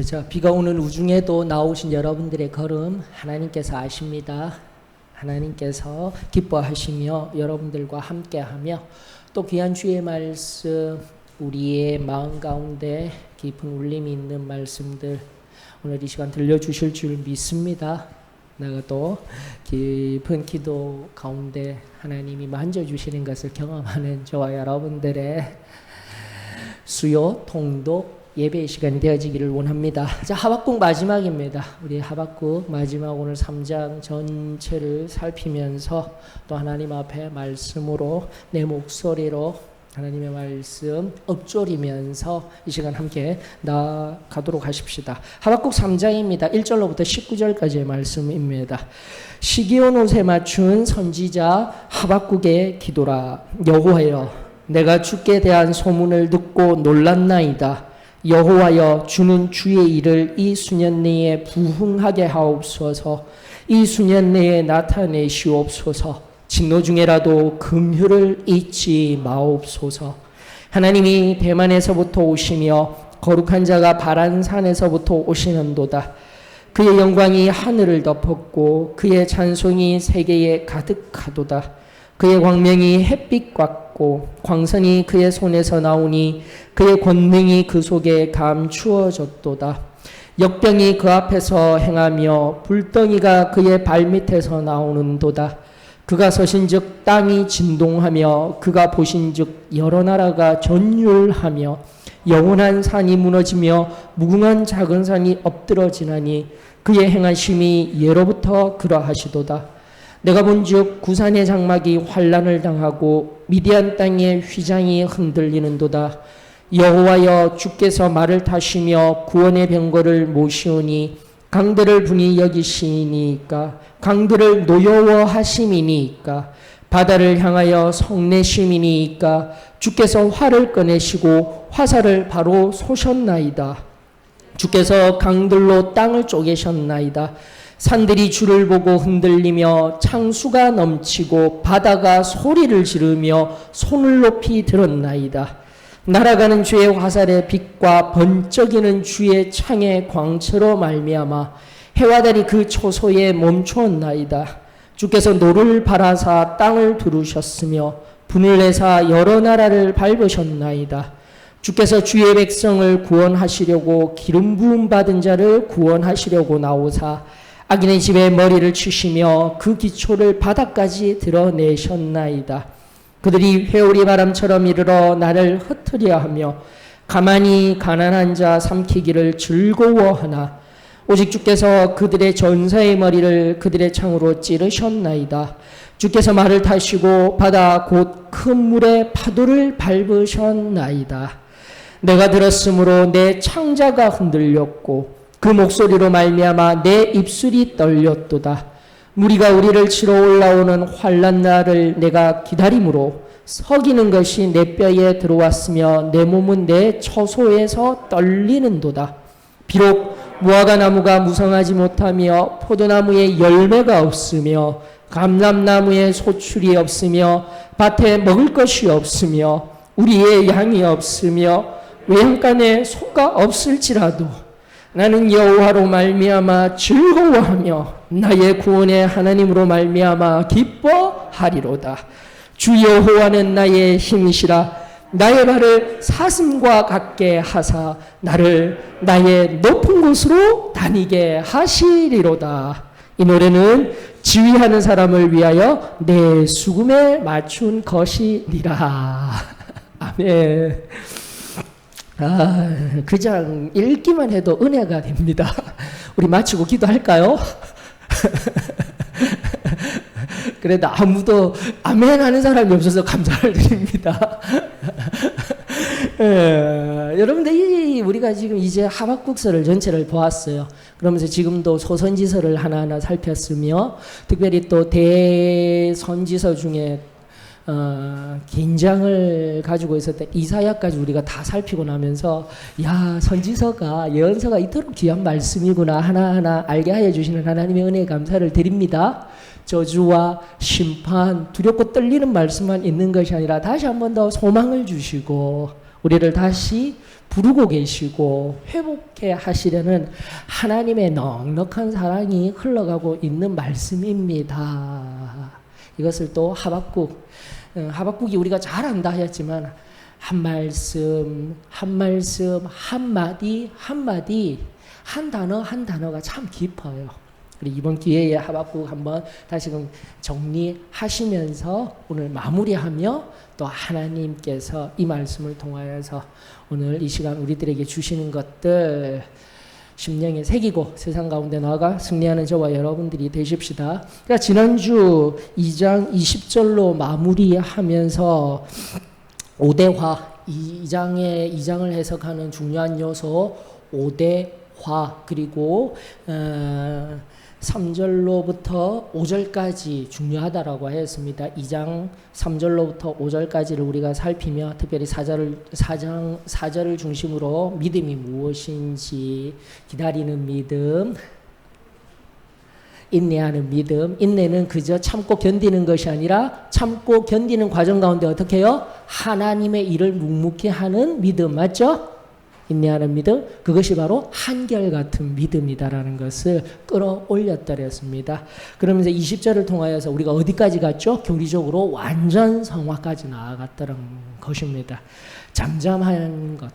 자, 비가 오는 우중에도 나오신 여러분들의 걸음 하나님께서 아십니다. 하나님께서 기뻐하시며 여러분들과 함께하며 또 귀한 주의 말씀, 우리의 마음 가운데 깊은 울림이 있는 말씀들 오늘 이 시간 들려주실 줄 믿습니다. 내가 또 깊은 기도 가운데 하나님이 만져주시는 것을 경험하는 저와 여러분들의 수요 통독 예배의 시간이 되어지기를 원합니다. 자, 하박국 마지막입니다. 우리 하박국 마지막 오늘 3장 전체를 살피면서 또 하나님 앞에 말씀으로 내 목소리로 하나님의 말씀 읊조리면서 이 시간 함께 나아가도록 하십시다. 하박국 3장입니다. 1절로부터 19절까지의 말씀입니다. 시기온 옷에 맞춘 선지자 하박국의 기도라. 여호와여, 내가 주께 대한 소문을 듣고 놀랐나이다. 여호와여, 주는 주의 일을 이 수년 내에 부흥하게 하옵소서. 이 수년 내에 나타내시옵소서. 진노 중에라도 긍휼을 잊지 마옵소서. 하나님이 대만에서부터 오시며 거룩한 자가 바란산에서부터 오시는도다. 그의 영광이 하늘을 덮었고 그의 찬송이 세계에 가득하도다. 그의 광명이 햇빛 같고 광선이 그의 손에서 나오니 그의 권능이 그 속에 감추어졌도다. 역병이 그 앞에서 행하며 불덩이가 그의 발밑에서 나오는도다. 그가 서신즉 땅이 진동하며 그가 보신즉 여러 나라가 전율하며 영원한 산이 무너지며 무궁한 작은 산이 엎드러지나니 그의 행하심이 예로부터 그러하시도다. 내가 본즉 구산의 장막이 환란을 당하고 미디안 땅의 휘장이 흔들리는도다. 여호와여, 주께서 말을 타시며 구원의 병거를 모시오니 강들을 분이 여기시니까 강들을 노여워하심이니까 바다를 향하여 성내심이니까 주께서 활을 꺼내시고 화살을 바로 쏘셨나이다. 주께서 강들로 땅을 쪼개셨나이다. 산들이 주를 보고 흔들리며 창수가 넘치고 바다가 소리를 지르며 손을 높이 들었나이다. 날아가는 주의 화살의 빛과 번쩍이는 주의 창의 광채로 말미암아 해와 달이 그 초소에 멈추었나이다. 주께서 노를 바라사 땅을 두르셨으며 분을 내사 여러 나라를 밟으셨나이다. 주께서 주의 백성을 구원하시려고 기름 부음 받은 자를 구원하시려고 나오사 악인의 집에 머리를 치시며 그 기초를 바닥까지 드러내셨나이다. 그들이 회오리 바람처럼 이르러 나를 흩으려 하며 가만히 가난한 자 삼키기를 즐거워하나 오직 주께서 그들의 전사의 머리를 그들의 창으로 찌르셨나이다. 주께서 말을 타시고 바다 곧 큰 물의 파도를 밟으셨나이다. 내가 들었으므로 내 창자가 흔들렸고 그 목소리로 말미암아 내 입술이 떨렸도다. 무리가 우리를 치러 올라오는 환난 날을 내가 기다림으로 석이는 것이 내 뼈에 들어왔으며 내 몸은 내 처소에서 떨리는도다. 비록 무화과 나무가 무성하지 못하며 포도나무에 열매가 없으며 감람나무에 소출이 없으며 밭에 먹을 것이 없으며 우리의 양이 없으며 외양간에 소가 없을지라도 나는 여호와로 말미암아 즐거워하며 나의 구원의 하나님으로 말미암아 기뻐하리로다. 주 여호와는 나의 힘이시라. 나의 발을 사슴과 같게 하사 나를 나의 높은 곳으로 다니게 하시리로다. 이 노래는 지휘하는 사람을 위하여 내 수금에 맞춘 것이니라. 아멘. 그 장 읽기만 해도 은혜가 됩니다. 우리 마치고 기도할까요? 그래도 아무도 아멘 하는 사람이 없어서 감사를 드립니다. 여러분들, 우리가 지금 이제 하박국서를 전체를 보았어요. 그러면서 지금도 소선지서를 하나하나 살폈으며 특별히 또 대선지서 중에 긴장을 가지고 있었던 이사야까지 우리가 다 살피고 나면서 야, 선지서가 예언서가 이토록 귀한 말씀이구나 하나하나 알게 하여 주시는 하나님의 은혜에 감사를 드립니다. 저주와 심판, 두렵고 떨리는 말씀만 있는 것이 아니라 다시 한 번 더 소망을 주시고 우리를 다시 부르고 계시고 회복해 하시려는 하나님의 넉넉한 사랑이 흘러가고 있는 말씀입니다. 이것을 또 하박국이 우리가 잘 안다 하였지만 한 말씀 한 말씀 한마디 한마디 한 단어 한 단어가 참 깊어요. 우리 이번 기회에 하박국 한번 다시금 정리하시면서 오늘 마무리하며 또 하나님께서 이 말씀을 통하여서 오늘 이 시간 우리들에게 주시는 것들 심령에 새기고 세상 가운데 나아가 승리하는 저와 여러분들이 되십시다. 그러니까 지난주 2장 20절로 마무리하면서 5대화 2장을 해석하는 중요한 요소 5대화 그리고 3절로부터 5절까지 중요하다라고 하였습니다. 2장 3절로부터 5절까지를 우리가 살피며 특별히 4절을 중심으로 믿음이 무엇인지 기다리는 믿음, 인내하는 믿음, 인내는 그저 참고 견디는 것이 아니라 참고 견디는 과정 가운데 어떻게 해요? 하나님의 일을 묵묵히 하는 믿음 맞죠? 인내하는 믿음, 그것이 바로 한결같은 믿음이다라는 것을 끌어올렸더랬습니다. 그러면서 20절을 통하여서 우리가 어디까지 갔죠? 교리적으로 완전 성화까지 나아갔다는 것입니다. 잠잠한 것.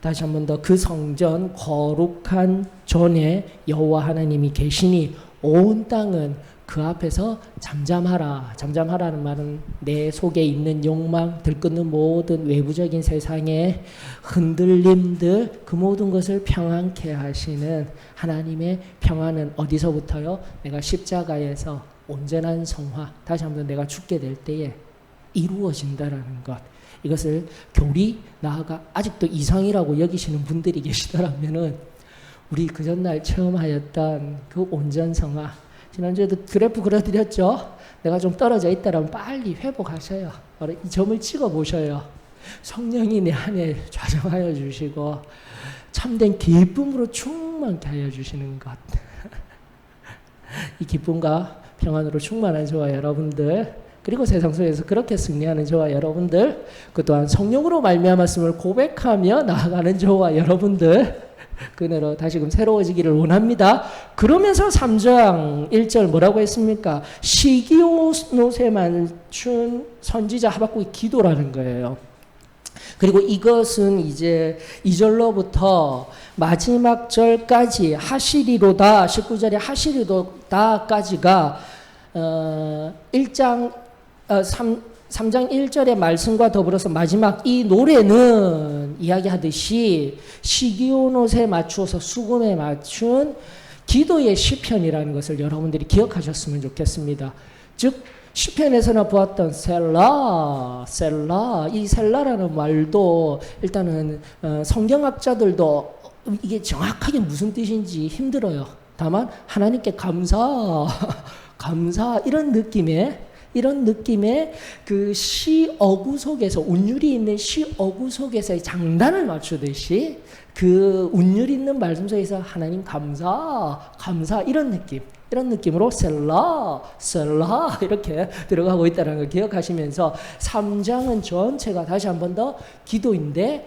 다시 한 번 더 그 성전 거룩한 전에 여호와 하나님이 계시니 온 땅은 그 앞에서 잠잠하라. 잠잠하라는 말은 내 속에 있는 욕망, 들끓는 모든 외부적인 세상의 흔들림들 그 모든 것을 평안케 하시는 하나님의 평안은 어디서부터요? 내가 십자가에서 온전한 성화, 다시 한번 내가 죽게 될 때에 이루어진다라는 것. 이것을 교리 나아가 아직도 이상이라고 여기시는 분들이 계시더라면은 우리 그 전날 처음 하였던 그 온전 성화, 지난주에도 그래프 그려드렸죠. 내가 좀 떨어져 있다면 빨리 회복하셔요. 바로 이 점을 찍어 보셔요. 성령이 내 안에 좌정하여 주시고 참된 기쁨으로 충만케 하여 주시는 것. 이 기쁨과 평안으로 충만한 저와 여러분들, 그리고 세상 속에서 그렇게 승리하는 저와 여러분들, 그 또한 성령으로 말미암았음을 고백하며 나아가는 저와 여러분들, 그 은혜로 다시금 새로워지기를 원합니다. 그러면서 3장 1절 뭐라고 했습니까? 시기옷에 맞춘 선지자 하박국의 기도라는 거예요. 그리고 이것은 이제 2절로부터 마지막 절까지 하시리로다, 19절에 하시리로다까지가 3장 1절의 말씀과 더불어서 마지막 이 노래는 이야기하듯이 시기온옷에 맞추어서 수금에 맞춘 기도의 시편이라는 것을 여러분들이 기억하셨으면 좋겠습니다. 즉 시편에서나 보았던 셀라, 이 셀라라는 말도 일단은 성경학자들도 이게 정확하게 무슨 뜻인지 힘들어요. 다만 하나님께 감사 이런 느낌의 그 시어구 속에서, 운율이 있는 시어구 속에서의 장단을 맞추듯이 그 운율 있는 말씀 속에서 하나님 감사 이런 느낌으로 셀라 이렇게 들어가고 있다는 걸 기억하시면서 3장은 전체가 다시 한 번 더 기도인데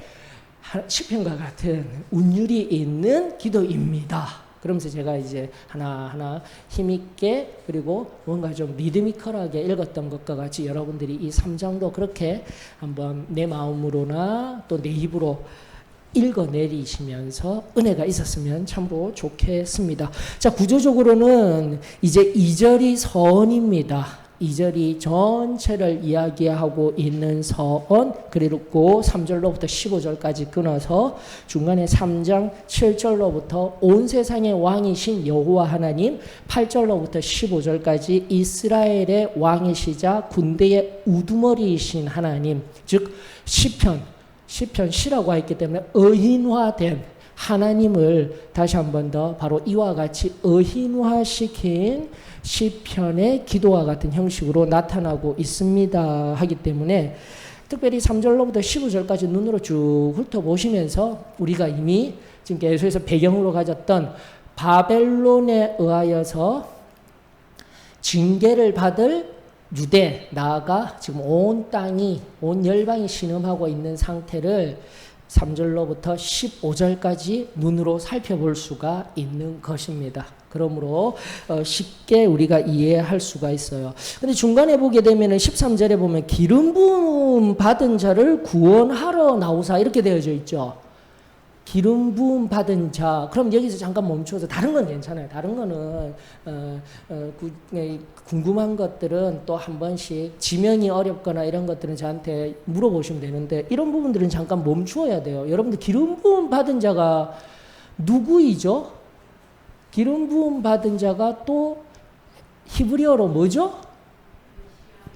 시편과 같은 운율이 있는 기도입니다. 그러면서 제가 이제 하나하나 힘있게 그리고 뭔가 좀 리드미컬하게 읽었던 것과 같이 여러분들이 이 3장도 그렇게 한번 내 마음으로나 또 내 입으로 읽어내리시면서 은혜가 있었으면 참으로 좋겠습니다. 자, 구조적으로는 이제 2절이 서언입니다. 2절이 전체를 이야기하고 있는 서언, 그리고 3절로부터 15절까지 끊어서 중간에 3장 7절로부터 온 세상의 왕이신 여호와 하나님, 8절로부터 15절까지 이스라엘의 왕이시자 군대의 우두머리이신 하나님, 즉 시편시라고 했기 때문에 의인화된 하나님을 다시 한 번 더 바로 이와 같이 의인화시킨 시편의 기도와 같은 형식으로 나타나고 있습니다 하기 때문에 특별히 3절로부터 15절까지 눈으로 쭉 훑어보시면서 우리가 이미 지금 계속해서 배경으로 가졌던 바벨론에 의하여서 징계를 받을 유대, 나아가 지금 온 땅이, 온 열방이 신음하고 있는 상태를 3절로부터 15절까지 눈으로 살펴볼 수가 있는 것입니다. 그러므로 쉽게 우리가 이해할 수가 있어요. 근데 중간에 보게 되면 13절에 보면 기름 부음 받은 자를 구원하러 나오사 이렇게 되어져 있죠. 기름 부음 받은 자. 그럼 여기서 잠깐 멈춰서 다른 건 괜찮아요. 다른 거는 궁금한 것들은 또 한 번씩 지명이 어렵거나 이런 것들은 저한테 물어보시면 되는데 이런 부분들은 잠깐 멈추어야 돼요. 여러분들 기름 부음 받은 자가 누구이죠? 기름 부음 받은 자가 또 히브리어로 뭐죠?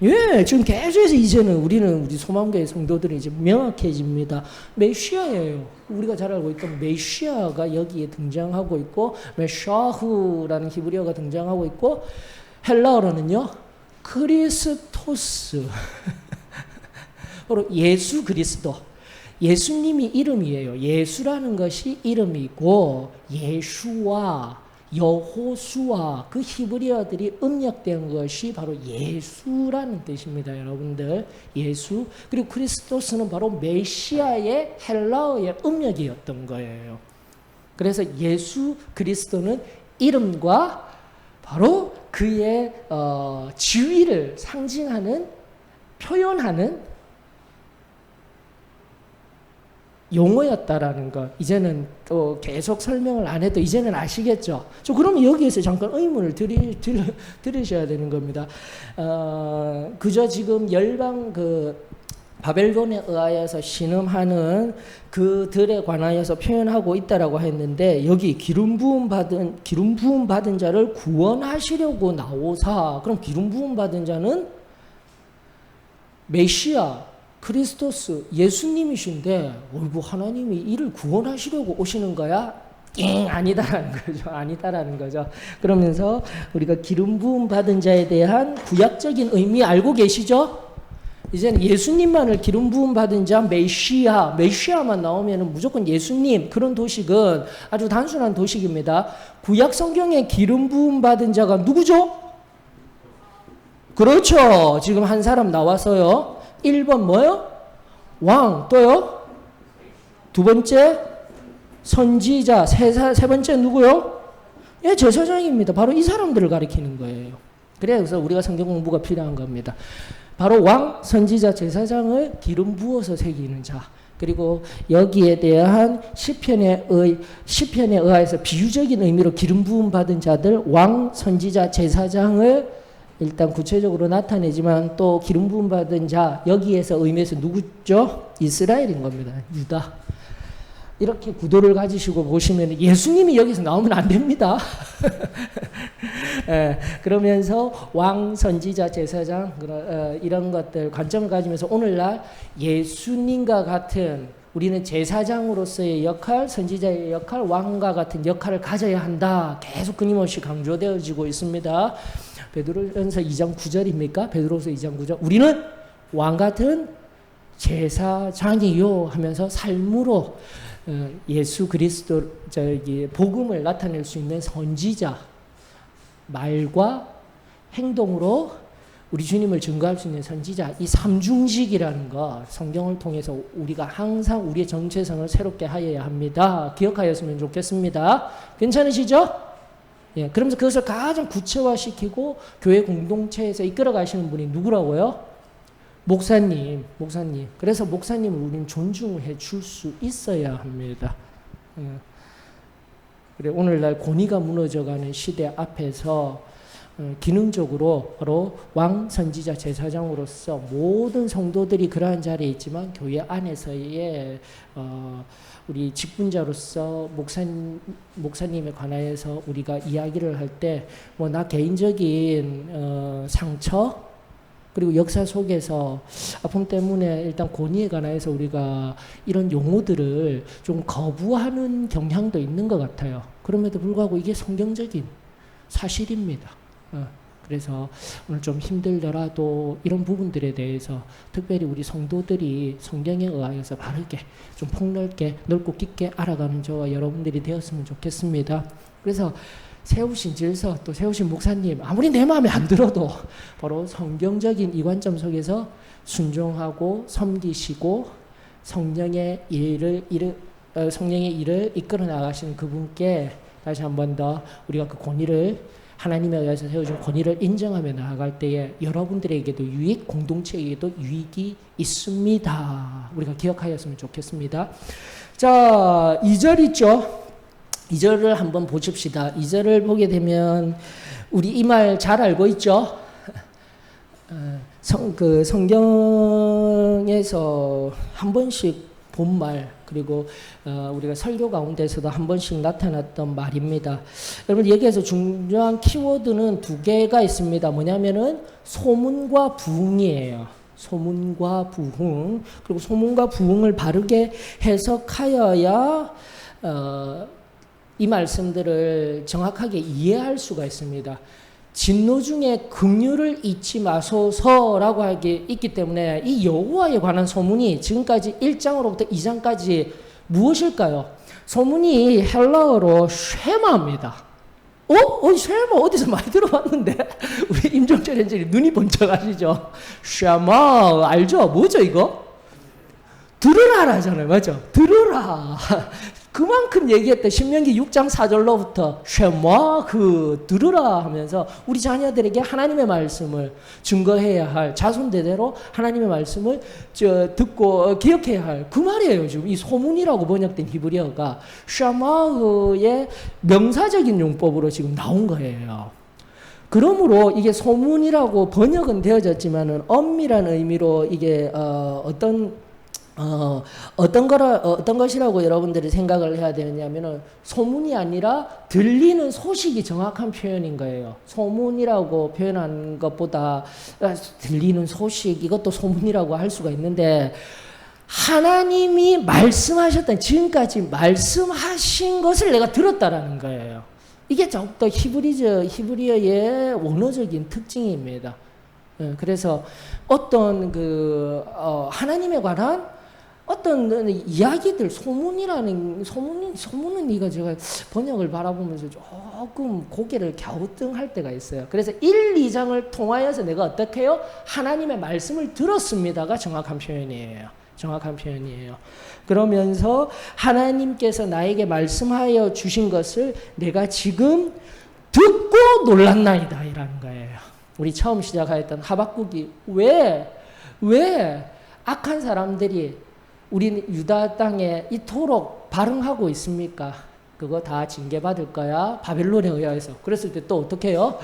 예, 지금 계속해서 이제는 우리 소망교회 성도들이 이제 명확해집니다. 메시아예요. 우리가 잘 알고 있던 메시아가 여기에 등장하고 있고, 메샤후라는 히브리어가 등장하고 있고, 헬라어로는요, 크리스토스. 바로 예수 그리스도. 예수님이 이름이에요. 예수라는 것이 이름이고, 예수와 여호수아 그 히브리어들이 음력된 것이 바로 예수라는 뜻입니다. 여러분들 예수 그리고 크리스토스는 바로 메시아의 헬라어의 음력이었던 거예요. 그래서 예수 그리스도는 이름과 바로 그의 지위를 상징하는 표현하는 용어였다라는 것. 이제는 또 계속 설명을 안 해도 이제는 아시겠죠? 그러면 여기에서 잠깐 의문을 들으셔야 되는 겁니다. 그저 지금 열방 바벨론에 의하여서 신음하는 그들에 관하여서 표현하고 있다라고 했는데 여기 기름 부음 받은 자를 구원하시려고 나오사. 그럼 기름 부음 받은 자는 메시아 크리스토스 예수님이신데 하나님이 이를 구원하시려고 오시는 거야? 아니다라는 거죠. 아니다라는 거죠. 그러면서 우리가 기름 부음 받은 자에 대한 구약적인 의미 알고 계시죠? 이제는 예수님만을 기름 부음 받은 자 메시아만 나오면 무조건 예수님 그런 도식은 아주 단순한 도식입니다. 구약 성경에 기름 부음 받은 자가 누구죠? 그렇죠. 지금 한 사람 나와서요. 1번 뭐요? 왕. 또요? 두 번째 선지자. 세 번째 누구요? 예, 제사장입니다. 바로 이 사람들을 가리키는 거예요. 그래서 우리가 성경 공부가 필요한 겁니다. 바로 왕, 선지자, 제사장을 기름 부어서 새기는 자. 그리고 여기에 대한 시편에 의하여서 비유적인 의미로 기름 부음 받은 자들, 왕, 선지자, 제사장을 일단 구체적으로 나타내지만 또 기름 부음 받은 자 여기에서 의미에서 누구죠? 이스라엘인 겁니다. 유다. 이렇게 구도를 가지시고 보시면 예수님이 여기서 나오면 안 됩니다. 예, 그러면서 왕, 선지자, 제사장 이런 것들 관점을 가지면서 오늘날 예수님과 같은 우리는 제사장으로서의 역할, 선지자의 역할, 왕과 같은 역할을 가져야 한다. 계속 끊임없이 강조되어지고 있습니다. 베드로전서 2장 9절입니까? 베드로서 2장 9절. 우리는 왕 같은 제사장이요 하면서 삶으로 예수 그리스도 복음을 나타낼 수 있는 선지자, 말과 행동으로 우리 주님을 증거할 수 있는 선지자, 이 삼중직이라는 것 성경을 통해서 우리가 항상 우리의 정체성을 새롭게 하여야 합니다. 기억하였으면 좋겠습니다. 괜찮으시죠? 예, 그러면서 그것을 가장 구체화시키고 교회 공동체에서 이끌어 가시는 분이 누구라고요? 목사님. 그래서 목사님을 우리는 존중해 줄 수 있어야 합니다. 예. 그래 오늘날 권위가 무너져가는 시대 앞에서 기능적으로 바로 왕, 선지자, 제사장으로서 모든 성도들이 그러한 자리에 있지만 교회 안에서의 우리 직분자로서 목사님에 관하여서 우리가 이야기를 할 때 뭐 나 개인적인 상처 그리고 역사 속에서 아픔 때문에 일단 권위에 관하여서 우리가 이런 용어들을 좀 거부하는 경향도 있는 것 같아요. 그럼에도 불구하고 이게 성경적인 사실입니다. 그래서 오늘 좀 힘들더라도 이런 부분들에 대해서 특별히 우리 성도들이 성경에 의하여서 바르게 좀 폭넓게 넓고 깊게 알아가는 저와 여러분들이 되었으면 좋겠습니다. 그래서 세우신 질서 또 세우신 목사님 아무리 내 마음에 안 들어도 바로 성경적인 이 관점 속에서 순종하고 섬기시고 성령의 일을 이끌어 나가시는 그분께 다시 한 번 더 우리가 그 권위를 하나님에 의해서 세워준 권위를 인정하며 나아갈 때에 여러분들에게도 유익, 공동체에게도 유익이 있습니다. 우리가 기억하였으면 좋겠습니다. 자, 2절 있죠? 2절을 한번 보십시다. 2절을 보게 되면 우리 이 말 잘 알고 있죠? 성경에서 한 번씩 본 말, 그리고 우리가 설교 가운데서도 한 번씩 나타났던 말입니다. 여러분, 여기에서 중요한 키워드는 두 개가 있습니다. 뭐냐면은 소문과 부흥이에요. 소문과 부흥. 그리고 소문과 부흥을 바르게 해석하여야 이 말씀들을 정확하게 이해할 수가 있습니다. 진노 중에 긍휼을 잊지 마소서라고 하게 있기 때문에 이 여호와에 관한 소문이 지금까지 1장으로부터 2장까지 무엇일까요? 소문이 헬라어로 쉐마입니다. 쉐마 어디서 많이 들어봤는데 우리 임종철 현장님 눈이 번쩍하시죠? 쉐마 알죠? 뭐죠 이거? 들으라라잖아요. 맞죠? 들으라. 그만큼 얘기했던 신명기 6장 4절로부터 쉐마 들으라 하면서 우리 자녀들에게 하나님의 말씀을 증거해야 할 자손대대로 하나님의 말씀을 듣고 기억해야 할 그 말이에요. 지금 이 소문이라고 번역된 히브리어가 쉐마의 명사적인 용법으로 지금 나온 거예요. 그러므로 이게 소문이라고 번역은 되어졌지만은 엄밀한 의미로 이게 어떤 것이라고 여러분들이 생각을 해야 되느냐면은 소문이 아니라 들리는 소식이 정확한 표현인 거예요. 소문이라고 표현한 것보다 들리는 소식, 이것도 소문이라고 할 수가 있는데 하나님이 말씀하셨던 지금까지 말씀하신 것을 내가 들었다라는 거예요. 이게 좀 더 히브리어의 원어적인 특징입니다. 그래서 어떤 하나님에 관한 어떤 이야기들, 소문은 이거 제가 번역을 바라보면서 조금 고개를 갸우뚱할 때가 있어요. 그래서 1, 2장을 통하여서 내가 어떻게 해요? 하나님의 말씀을 들었습니다가 정확한 표현이에요. 그러면서 하나님께서 나에게 말씀하여 주신 것을 내가 지금 듣고 놀랐나이다 이라는 거예요. 우리 처음 시작하였던 하박국이 왜 악한 사람들이 우리 유다 땅에 이토록 발흥하고 있습니까? 그거 다 징계받을 거야. 바벨론에 의해서. 그랬을 때 또 어떻게 해요?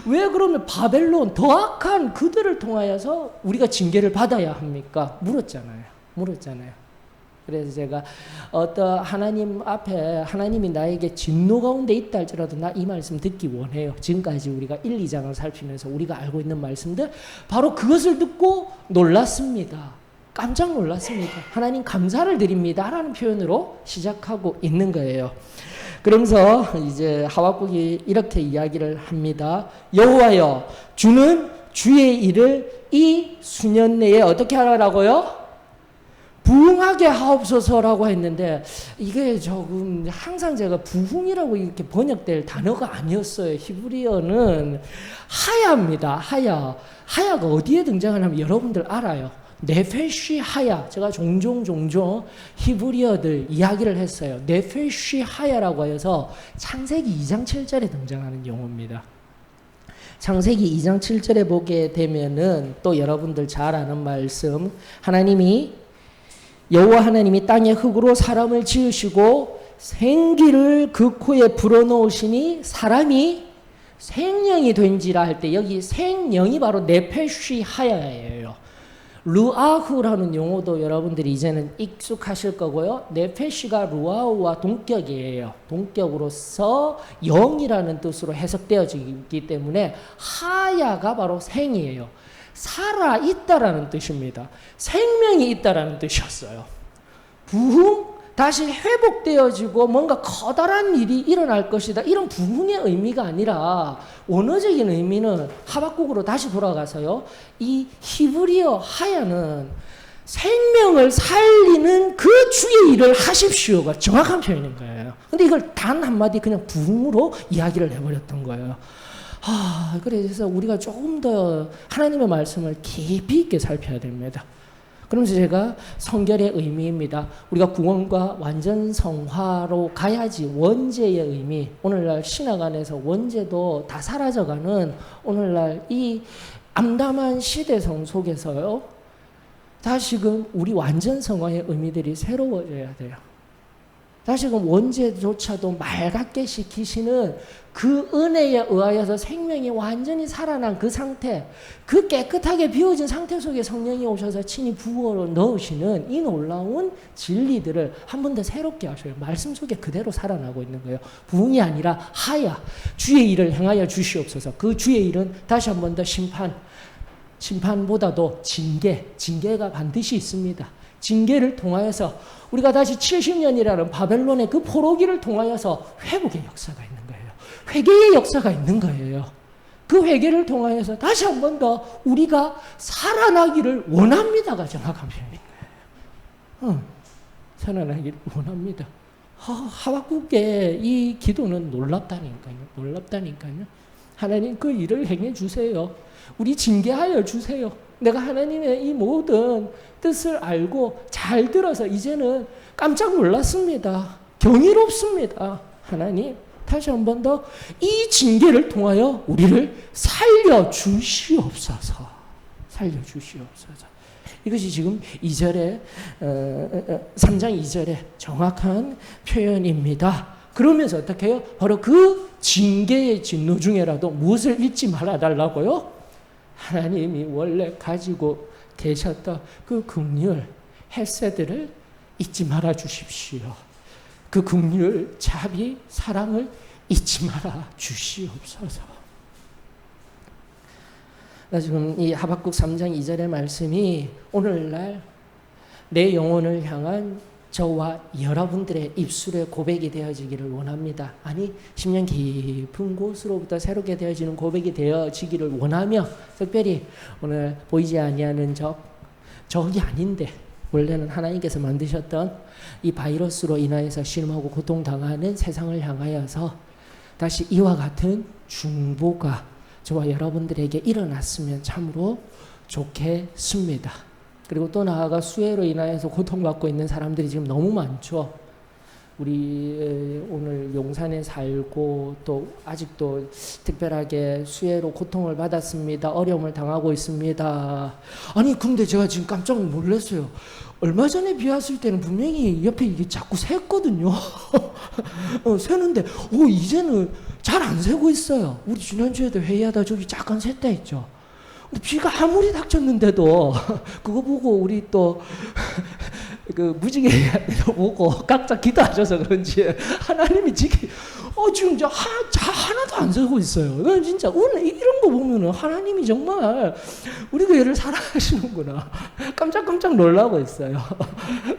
왜 그러면 바벨론 더 악한 그들을 통하여서 우리가 징계를 받아야 합니까? 물었잖아요. 그래서 제가 하나님 앞에 하나님이 나에게 진노 가운데 있다 할지라도 나 이 말씀 듣기 원해요. 지금까지 우리가 1, 2장을 살피면서 우리가 알고 있는 말씀들 바로 그것을 듣고 놀랐습니다. 깜짝 놀랐습니다. 하나님 감사를 드립니다 라는 표현으로 시작하고 있는 거예요. 그러면서 이제 하박국이 이렇게 이야기를 합니다. 여호와여, 주는 주의 일을 이 수년 내에 어떻게 하라고요? 부흥하게 하옵소서라고 했는데 이게 조금 항상 제가 부흥이라고 이렇게 번역될 단어가 아니었어요. 히브리어는 하야입니다. 하야가 어디에 등장하냐면 여러분들 알아요. 네페시 하야. 제가 종종 히브리어들 이야기를 했어요. 네페시 하야라고 해서 창세기 2장 7절에 등장하는 용어입니다. 창세기 2장 7절에 보게 되면은 또 여러분들 잘 아는 말씀, 여호와 하나님이 땅의 흙으로 사람을 지으시고 생기를 그 코에 불어넣으시니 사람이 생령이 된지라 할 때 여기 생령이 바로 네페시 하야예요. 루아후라는 용어도 여러분들이 이제는 익숙하실 거고요. 네페시가 루아후와 동격이에요. 동격으로서 영이라는 뜻으로 해석되어지기 때문에 하야가 바로 생이에요. 살아있다라는 뜻입니다. 생명이 있다라는 뜻이었어요. 부흥, 다시 회복되어지고 뭔가 커다란 일이 일어날 것이다. 이런 부흥의 의미가 아니라 원어적인 의미는 하박국으로 다시 돌아가서요. 이 히브리어 하야는 생명을 살리는 그 주의 일을 하십시오가 정확한 표현인 거예요. 근데 이걸 단 한마디 그냥 부흥으로 이야기를 해버렸던 거예요. 그래서 우리가 조금 더 하나님의 말씀을 깊이 있게 살펴야 됩니다. 그러면서 제가 성결의 의미입니다. 우리가 구원과 완전 성화로 가야지 원죄의 의미, 오늘날 신학 안에서 원죄도 다 사라져가는 오늘날 이 암담한 시대성 속에서요. 다시금 우리 완전 성화의 의미들이 새로워져야 돼요. 다시금 원죄조차도 맑게 시키시는 그 은혜에 의하여서 생명이 완전히 살아난 그 상태, 그 깨끗하게 비워진 상태 속에 성령이 오셔서 친히 부어 넣으시는 이 놀라운 진리들을 한 번 더 새롭게 하셔요. 말씀 속에 그대로 살아나고 있는 거예요. 부흥이 아니라 하야, 주의 일을 행하여 주시옵소서. 그 주의 일은 다시 한 번 더 심판보다도 징계가 반드시 있습니다. 징계를 통하여서 우리가 다시 70년이라는 바벨론의 그 포로기를 통하여서 회복의 역사가 있는 거예요. 회개의 역사가 있는 거예요. 그 회개를 통하여서 다시 한 번 더 우리가 살아나기를 원합니다가 정확한 표현인 거예요. 살아나기를 원합니다. 하박국의 이 기도는 놀랍다니까요. 하나님 그 일을 행해 주세요. 우리 징계하여 주세요. 내가 하나님의 이 모든 뜻을 알고 잘 들어서 이제는 깜짝 놀랐습니다. 경이롭습니다. 하나님 다시 한 번 더 이 징계를 통하여 우리를 살려주시옵소서. 이것이 지금 2절에 3장 2절의 정확한 표현입니다. 그러면서 어떻게 해요? 바로 그 징계의 진노 중에라도 무엇을 잊지 말아달라고요? 하나님이 원래 가지고 계셨던 그 긍휼, 헤세드를 잊지 말아 주십시오. 그 긍휼, 자비, 사랑을 잊지 말아 주시옵소서. 지금 이 하박국 3장 2절의 말씀이 오늘날 내 영혼을 향한 저와 여러분들의 입술의 고백이 되어지기를 원합니다. 아니 10년 깊은 곳으로부터 새롭게 되어지는 고백이 되어지기를 원하며, 특별히 오늘 보이지 아니하는 적이 아닌데 원래는 하나님께서 만드셨던 이 바이러스로 인하여서 신음하고 고통당하는 세상을 향하여서 다시 이와 같은 중보가 저와 여러분들에게 일어났으면 참으로 좋겠습니다. 그리고 또 나아가 수해로 인하여서 고통받고 있는 사람들이 지금 너무 많죠. 우리 오늘 용산에 살고 또 아직도 특별하게 수해로 고통을 받았습니다. 어려움을 당하고 있습니다. 아니 근데 제가 지금 깜짝 놀랐어요. 얼마 전에 비 왔을 때는 분명히 옆에 이게 자꾸 샜거든요. 새는데 이제는 잘 안 새고 있어요. 우리 지난주에도 회의하다 저기 잠깐 샜다 했죠. 근데 비가 아무리 닥쳤는데도 그거 보고 우리 또 그 무지개도 보고 각자 기도하셔서 그런지 하나님이 지금 하나도 안 새고 있어요. 진짜 오늘 이런 거 보면은 하나님이 정말 우리 교회를 사랑하시는구나. 깜짝 놀라고 있어요.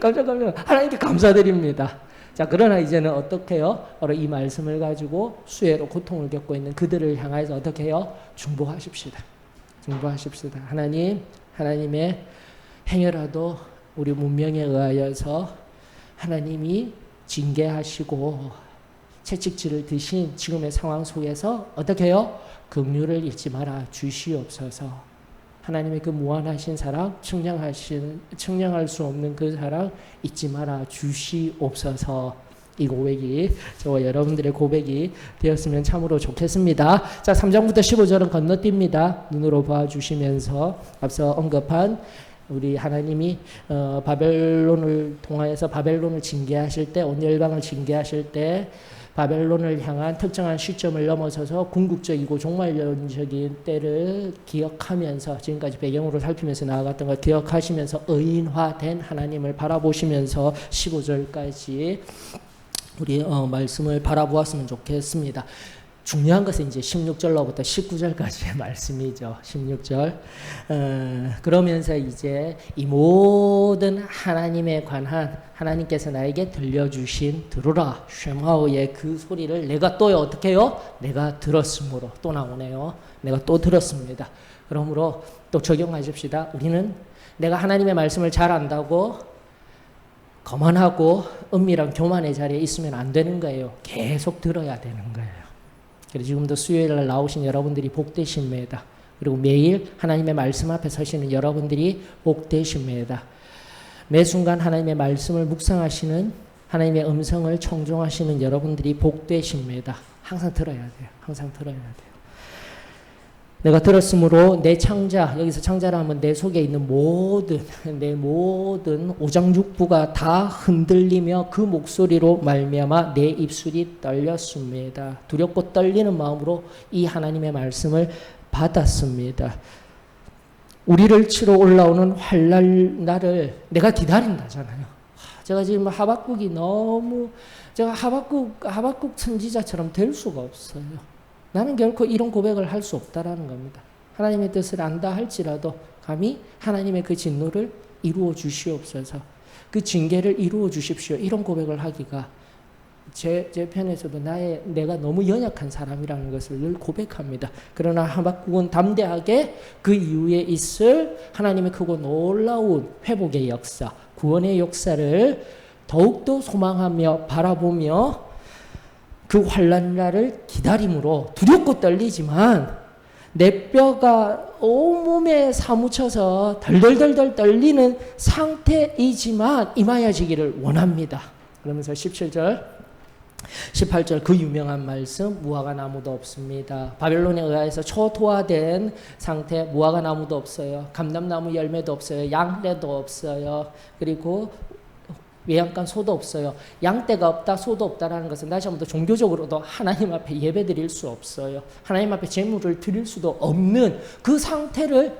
하나님께 감사드립니다. 자, 그러나 이제는 어떻게 해요? 바로 이 말씀을 가지고 수해로 고통을 겪고 있는 그들을 향해서 어떻게 해요? 중보하십시다. 하나님의 행여라도 우리 문명에 의하여서 하나님이 징계하시고 채찍질을 드신 지금의 상황 속에서 어떻게 해요? 긍휼을 잊지 말아 주시옵소서. 하나님의 그 무한하신 사랑, 측량할 수 없는 그 사랑 잊지 말아 주시옵소서. 이 고백이 저와 여러분들의 고백이 되었으면 참으로 좋겠습니다. 자, 3장부터 15절은 건너뜁니다. 눈으로 봐주시면서 앞서 언급한 우리 하나님이 바벨론을 통하여서 바벨론을 징계하실 때, 온 열방을 징계하실 때 바벨론을 향한 특정한 시점을 넘어서서 궁극적이고 종말론적인 때를 기억하면서 지금까지 배경으로 살피면서 나아갔던 걸 기억하시면서 의인화된 하나님을 바라보시면서 15절까지 우리 말씀을 바라보았으면 좋겠습니다. 중요한 것은 이제 16절로부터 19절까지의 말씀이죠. 16절. 그러면서 이제 이 모든 하나님에 관한 하나님께서 나에게 들려주신 들으라 쉐마오의 그 소리를 내가 또요 어떻게 해요? 내가 들었으므로 또 나오네요. 내가 또 들었습니다. 그러므로 또 적용하십시다. 우리는 내가 하나님의 말씀을 잘 안다고 거만하고 은밀한 교만의 자리에 있으면 안 되는 거예요. 계속 들어야 되는 거예요. 그래서 지금도 수요일날 나오신 여러분들이 복되십니다. 그리고 매일 하나님의 말씀 앞에 서시는 여러분들이 복되십니다. 매 순간 하나님의 말씀을 묵상하시는 하나님의 음성을 청종하시는 여러분들이 복되십니다. 항상 들어야 돼요. 항상 들어야 돼요. 내가 들었으므로 내 창자, 여기서 창자라 하면 내 속에 있는 내 모든 오장육부가 다 흔들리며 그 목소리로 말미암아 내 입술이 떨렸습니다. 두렵고 떨리는 마음으로 이 하나님의 말씀을 받았습니다. 우리를 치러 올라오는 환난 날을 내가 기다린다잖아요. 제가 지금 하박국이 너무 제가 하박국 선지자처럼 될 수가 없어요. 나는 결코 이런 고백을 할 수 없다라는 겁니다. 하나님의 뜻을 안다 할지라도 감히 하나님의 그 진노를 이루어 주시옵소서. 그 징계를 이루어 주십시오. 이런 고백을 하기가 제 편에서도 내가 너무 연약한 사람이라는 것을 늘 고백합니다. 그러나 하박국은 담대하게 그 이후에 있을 하나님의 크고 놀라운 회복의 역사, 구원의 역사를 더욱더 소망하며 바라보며 그 환난 날을 기다림으로 두렵고 떨리지만 내 뼈가 온몸에 사무쳐서 덜덜덜덜 떨리는 상태이지만 임하여지기를 원합니다. 그러면서 17절 18절 그 유명한 말씀 무화과 나무도 없습니다. 바벨론에 의해서 초토화된 상태, 무화과 나무도 없어요. 감람나무 열매도 없어요. 양떼도 없어요. 그리고 외양간 소도 없어요. 양떼가 없다, 소도 없다라는 것은 다시 한번 더 종교적으로도 하나님 앞에 예배 드릴 수 없어요. 하나님 앞에 제물을 드릴 수도 없는 그 상태가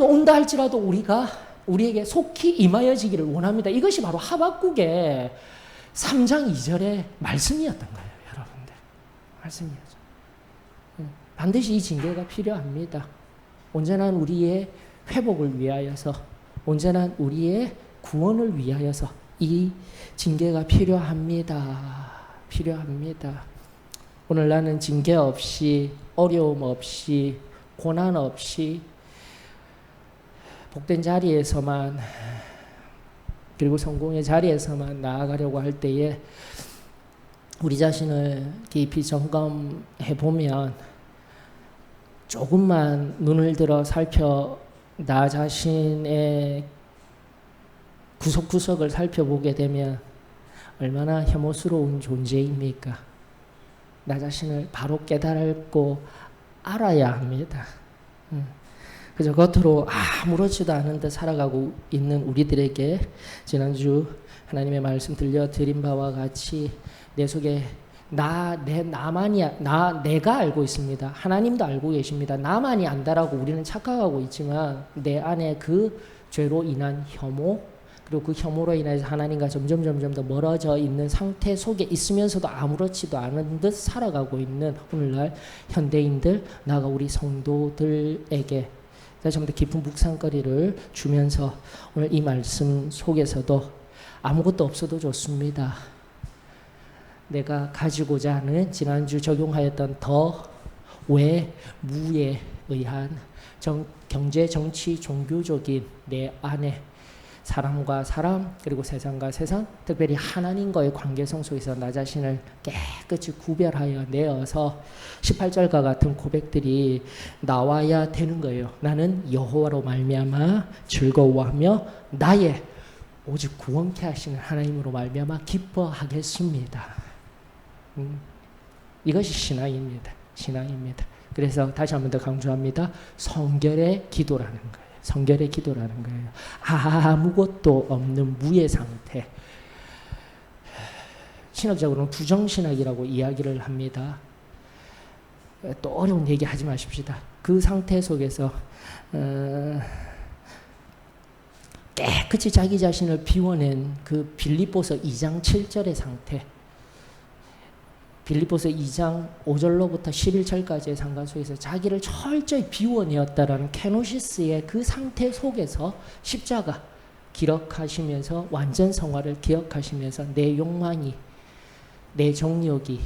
온다 할지라도 우리에게 속히 임하여지기를 원합니다. 이것이 바로 하박국의 3장 2절의 말씀이었던 거예요, 여러분들. 말씀이었죠. 반드시 이 징계가 필요합니다. 온전한 우리의 회복을 위하여서, 온전한 우리의 구원을 위하여서 이 징계가 필요합니다. 필요합니다. 오늘 나는 징계 없이, 어려움 없이, 고난 없이 복된 자리에서만, 그리고 성공의 자리에서만 나아가려고 할 때에 우리 자신을 깊이 점검해 보면 조금만 눈을 들어 살펴 나 자신의 구석구석을 살펴보게 되면 얼마나 혐오스러운 존재입니까? 나 자신을 바로 깨달고 알아야 합니다. 그저 겉으로 아무렇지도 않은 듯 살아가고 있는 우리들에게 지난주 하나님의 말씀 들려드린 바와 같이 내 속에 내가 알고 있습니다. 하나님도 알고 계십니다. 나만이 안다라고 우리는 착각하고 있지만 내 안에 그 죄로 인한 혐오, 그리고 그 혐오로 인해서 하나님과 점점 더 멀어져 있는 상태 속에 있으면서도 아무렇지도 않은 듯 살아가고 있는 오늘날 현대인들, 나아가 우리 성도들에게 다시 한번 깊은 묵상거리를 주면서 오늘 이 말씀 속에서도 아무것도 없어도 좋습니다. 내가 가지고자 하는 지난주 적용하였던 더, 왜, 무에 의한 경제, 정치, 종교적인 내 안에 사람과 사람, 그리고 세상과 세상, 특별히 하나님과의 관계성 속에서 나 자신을 깨끗이 구별하여 내어서 18절과 같은 고백들이 나와야 되는 거예요. 나는 여호와로 말미암아 즐거워하며 나의 오직 구원케 하시는 하나님으로 말미암아 기뻐하겠습니다. 이것이 신앙입니다. 신앙입니다. 그래서 다시 한 번 더 강조합니다. 성결의 기도라는 거예요. 성결의 기도라는 거예요. 아무것도 없는 무의 상태. 신학적으로는 부정신학이라고 이야기를 합니다. 또 어려운 얘기 하지 마십시다. 그 상태 속에서 깨끗이 자기 자신을 비워낸 그 빌립보서 2장 7절의 상태, 빌립보서 2장 5절로부터 11절까지의 상관 속에서 자기를 철저히 비워내었다라는 케노시스의 그 상태 속에서 십자가 기억하시면서 완전 성화를 기억하시면서 내 욕망이, 내 정욕이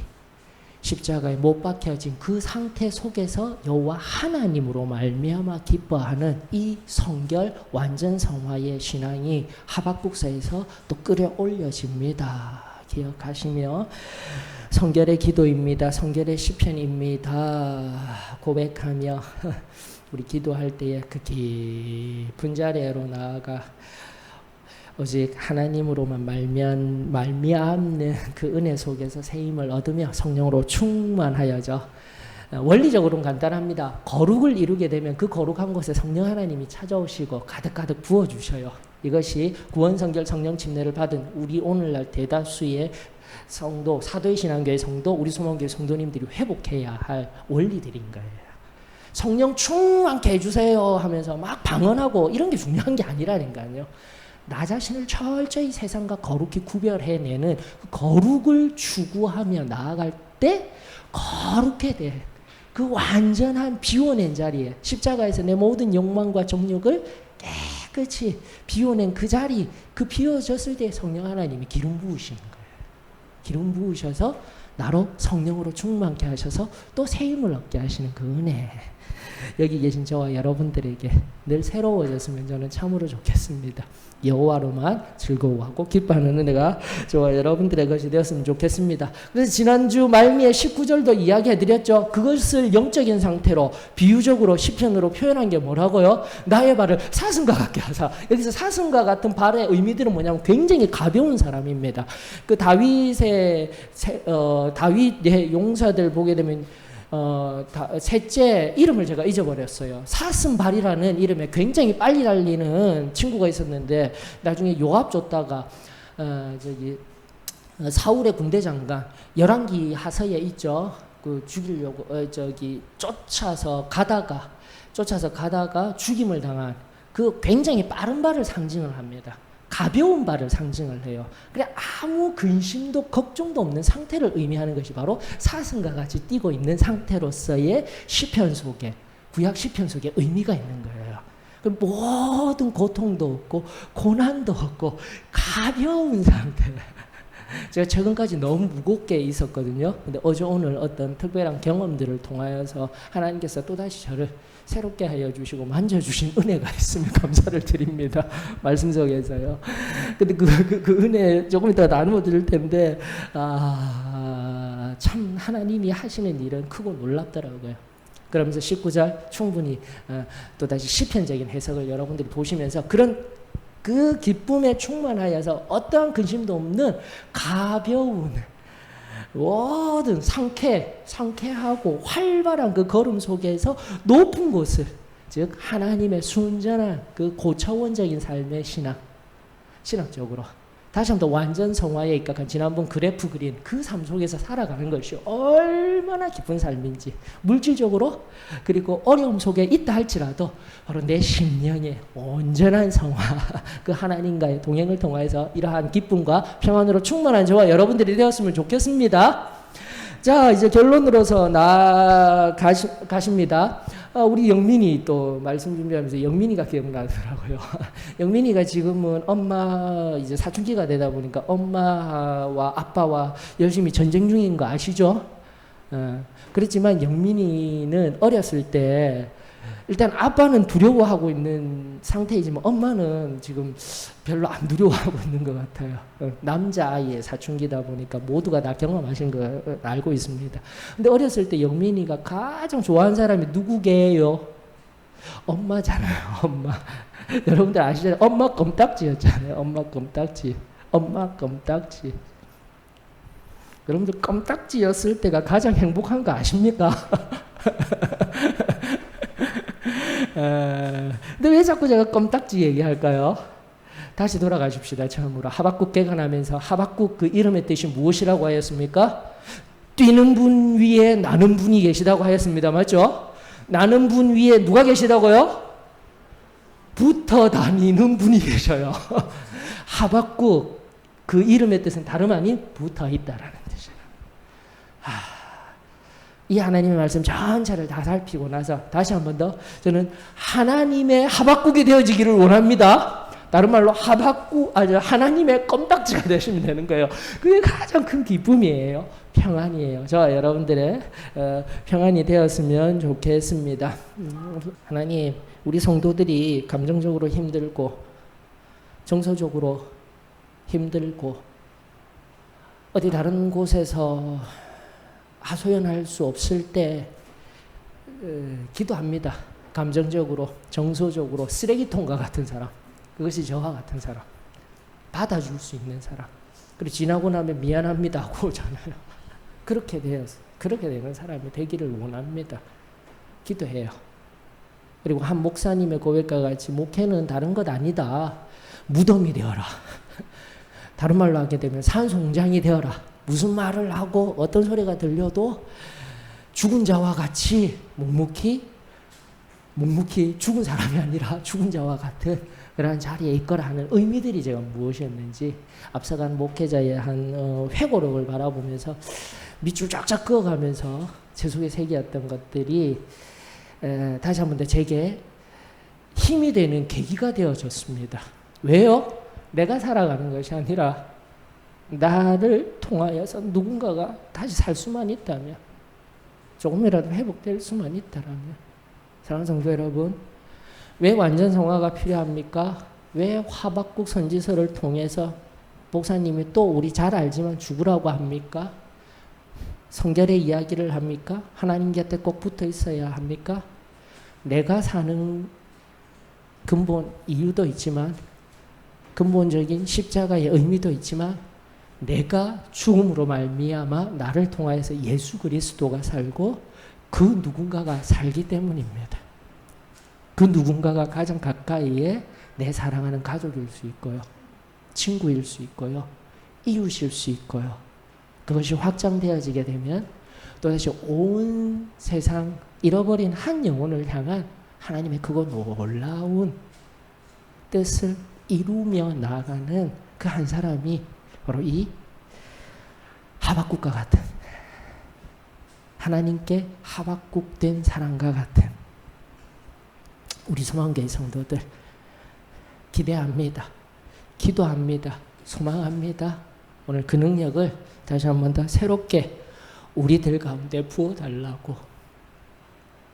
십자가에 못 박혀진 그 상태 속에서 여호와 하나님으로 말미암아 기뻐하는 이 성결 완전 성화의 신앙이 하박국서에서 또 끌어올려집니다. 기억하시며 성결의 기도입니다. 성결의 시편입니다. 고백하며 우리 기도할 때에 그 깊은 자리로 나아가 오직 하나님으로만 말미암는 그 은혜 속에서 새 힘을 얻으며 성령으로 충만하여져. 원리적으로는 간단합니다. 거룩을 이루게 되면 그 거룩한 곳에 성령 하나님이 찾아오시고 가득가득 부어주셔요. 이것이 구원성결 성령 침례를 받은 우리 오늘날 대다수의 성도, 사도의 신앙교회 성도, 우리 소망교회 성도님들이 회복해야 할 원리들인 거예요. 성령 충만케 해주세요 하면서 막 방언하고 이런 게 중요한 게 아니라니까요. 나 자신을 철저히 세상과 거룩히 구별해내는 그 거룩을 추구하며 나아갈 때 거룩해 돼. 그 완전한 비워낸 자리에 십자가에서 내 모든 욕망과 정욕을 깨끗이 비워낸 그 자리, 그 비워졌을 때 성령 하나님이 기름 부으시는 거예요. 기름 부으셔서 나로 성령으로 충만케 하셔서 또 새 힘을 얻게 하시는 그 은혜. 여기 계신 저와 여러분들에게 늘 새로워졌으면 저는 참으로 좋겠습니다. 여호와로만 즐거워하고 기뻐하는 은혜가 저와 여러분들의 것이 되었으면 좋겠습니다. 그래서 지난주 말미에 19절도 이야기해드렸죠. 그것을 영적인 상태로 비유적으로 시편으로 표현한 게 뭐라고요? 나의 발을 사슴과 같게 하사. 여기서 사슴과 같은 발의 의미들은 뭐냐면 굉장히 가벼운 사람입니다. 그 다윗의 용사들 보게 되면 셋째 이름을 제가 잊어버렸어요. 사슴발이라는 이름에 굉장히 빨리 달리는 친구가 있었는데 나중에 요압 줬다가 사울의 군대 장관 열왕기 하서에 있죠. 그 죽이려고 쫓아서 가다가 죽임을 당한 그 굉장히 빠른 발을 상징을 합니다. 가벼운 발을 상징을 해요. 그래 아무 근심도 걱정도 없는 상태를 의미하는 것이 바로 사슴과 같이 뛰고 있는 상태로서의 시편 속에, 구약 시편 속에 의미가 있는 거예요. 모든 고통도 없고 고난도 없고 가벼운 상태. 제가 최근까지 너무 무겁게 있었거든요. 근데 어제 오늘 어떤 특별한 경험들을 통하여서 하나님께서 또다시 저를 새롭게 하여 주시고 만져주신 은혜가 있으면 감사를 드립니다. 말씀 속에서요. 근데 그 은혜 조금 이따 나누어 드릴 텐데, 참 하나님이 하시는 일은 크고 놀랍더라고요. 그러면서 19절 충분히 또다시 시편적인 해석을 여러분들이 보시면서 그 기쁨에 충만하여서 어떠한 근심도 없는 가벼운 모든 상쾌하고 활발한 그 걸음 속에서 높은 곳을, 즉 하나님의 순전한 그 고차원적인 삶의 신학적으로 다시 한번 완전 성화에 입각한 지난번 그래프 그린 그 삶 속에서 살아가는 것이 얼마나 기쁜 삶인지, 물질적으로 그리고 어려움 속에 있다 할지라도 바로 내 심령의 온전한 성화, 그 하나님과의 동행을 통해서 이러한 기쁨과 평안으로 충만한 저와 여러분들이 되었으면 좋겠습니다. 자, 이제 결론으로서 가십니다. 우리 영민이 또 말씀 준비하면서 영민이가 기억나더라고요. 영민이가 지금은 엄마 이제 사춘기가 되다 보니까 엄마와 아빠와 열심히 전쟁 중인 거 아시죠? 그렇지만 영민이는 어렸을 때 일단 아빠는 두려워하고 있는 상태이지만 엄마는 지금 별로 안 두려워하고 있는 것 같아요. 남자아이의 사춘기다 보니까 모두가 다 경험하신 거 알고 있습니다. 근데 어렸을 때 영민이가 가장 좋아하는 사람이 누구게요? 엄마잖아요. 엄마. 여러분들 아시잖아요. 엄마 껌딱지였잖아요. 엄마 껌딱지. 여러분들 껌딱지였을 때가 가장 행복한 거 아십니까? 근데 왜 자꾸 제가 껌딱지 얘기할까요? 다시 돌아가십시다. 처음으로 하박국 개간하면서 하박국 그 이름의 뜻이 무엇이라고 하였습니까? 뛰는 분 위에 나는 분이 계시다고 하였습니다. 맞죠? 나는 분 위에 누가 계시다고요? 붙어 다니는 분이 계셔요. 하박국 그 이름의 뜻은 다름 아닌 붙어 있다라는 뜻이에요. 이 하나님의 말씀 전체를 다 살피고 나서 다시 한 번 더 저는 하나님의 하박국이 되어지기를 원합니다. 다른 말로 하나님의 껌딱지가 되시면 되는 거예요. 그게 가장 큰 기쁨이에요. 평안이에요. 저와 여러분들의 평안이 되었으면 좋겠습니다. 하나님, 우리 성도들이 감정적으로 힘들고 정서적으로 힘들고 어디 다른 곳에서 하소연할 수 없을 때 기도합니다. 감정적으로, 정서적으로 쓰레기통과 같은 사람, 그것이 저와 같은 사람. 받아줄 수 있는 사람. 그리고 지나고 나면 미안합니다 하고 오잖아요. 그렇게 되는 사람이 되기를 원합니다. 기도해요. 그리고 한 목사님의 고백과 같이 목회는 다른 것 아니다. 무덤이 되어라. 다른 말로 하게 되면 산송장이 되어라. 무슨 말을 하고 어떤 소리가 들려도 죽은 자와 같이 묵묵히 죽은 사람이 아니라 죽은 자와 같은 그러한 자리에 있거라 하는 의미들이 제가 무엇이었는지 앞서간 목회자의 한 회고록을 바라보면서 밑줄 쫙쫙 그어가면서 제 속에 새겼던 것들이 다시 한 번 더 제게 힘이 되는 계기가 되어졌습니다. 왜요? 내가 살아가는 것이 아니라 나를 통하여서 누군가가 다시 살 수만 있다면, 조금이라도 회복될 수만 있다면, 사랑하는 성도 여러분, 왜 완전 성화가 필요합니까? 왜 하박국 선지서를 통해서 목사님이 또 우리 잘 알지만 죽으라고 합니까? 성결의 이야기를 합니까? 하나님 곁에 꼭 붙어 있어야 합니까? 내가 사는 근본 이유도 있지만, 근본적인 십자가의 의미도 있지만, 내가 죽음으로 말미암아 나를 통하여서 예수 그리스도가 살고 그 누군가가 살기 때문입니다. 그 누군가가 가장 가까이에 내 사랑하는 가족일 수 있고요, 친구일 수 있고요, 이웃일 수 있고요. 그것이 확장되어지게 되면 또다시 온 세상 잃어버린 한 영혼을 향한 하나님의 그거 놀라운 뜻을 이루며 나아가는 그 한 사람이 바로 이 하박국과 같은, 하나님께 하박국된 사람과 같은 우리 소망교회 성도들 기대합니다. 기도합니다. 소망합니다. 오늘 그 능력을 다시 한 번 더 새롭게 우리들 가운데 부어달라고,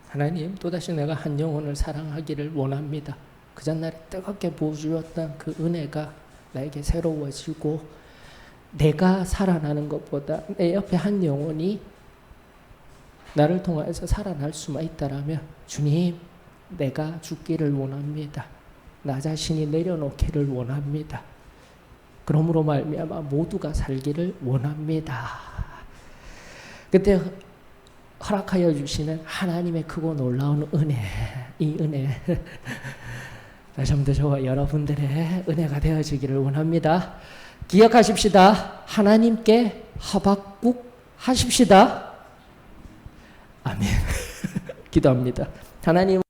하나님 또다시 내가 한 영혼을 사랑하기를 원합니다. 그 전날에 뜨겁게 부어주었던 그 은혜가 나에게 새로워지고, 내가 살아나는 것보다 내 옆에 한 영혼이 나를 통해서 살아날 수만 있다라면, 주님 내가 죽기를 원합니다. 나 자신이 내려놓기를 원합니다. 그러므로 말미암아 모두가 살기를 원합니다. 그때 허락하여 주시는 하나님의 크고 놀라운 은혜, 이 은혜 다시 한번 저와 여러분들의 은혜가 되어지기를 원합니다. 기억하십시다. 하나님께 하박국 하십시다. 아멘. 기도합니다. 하나님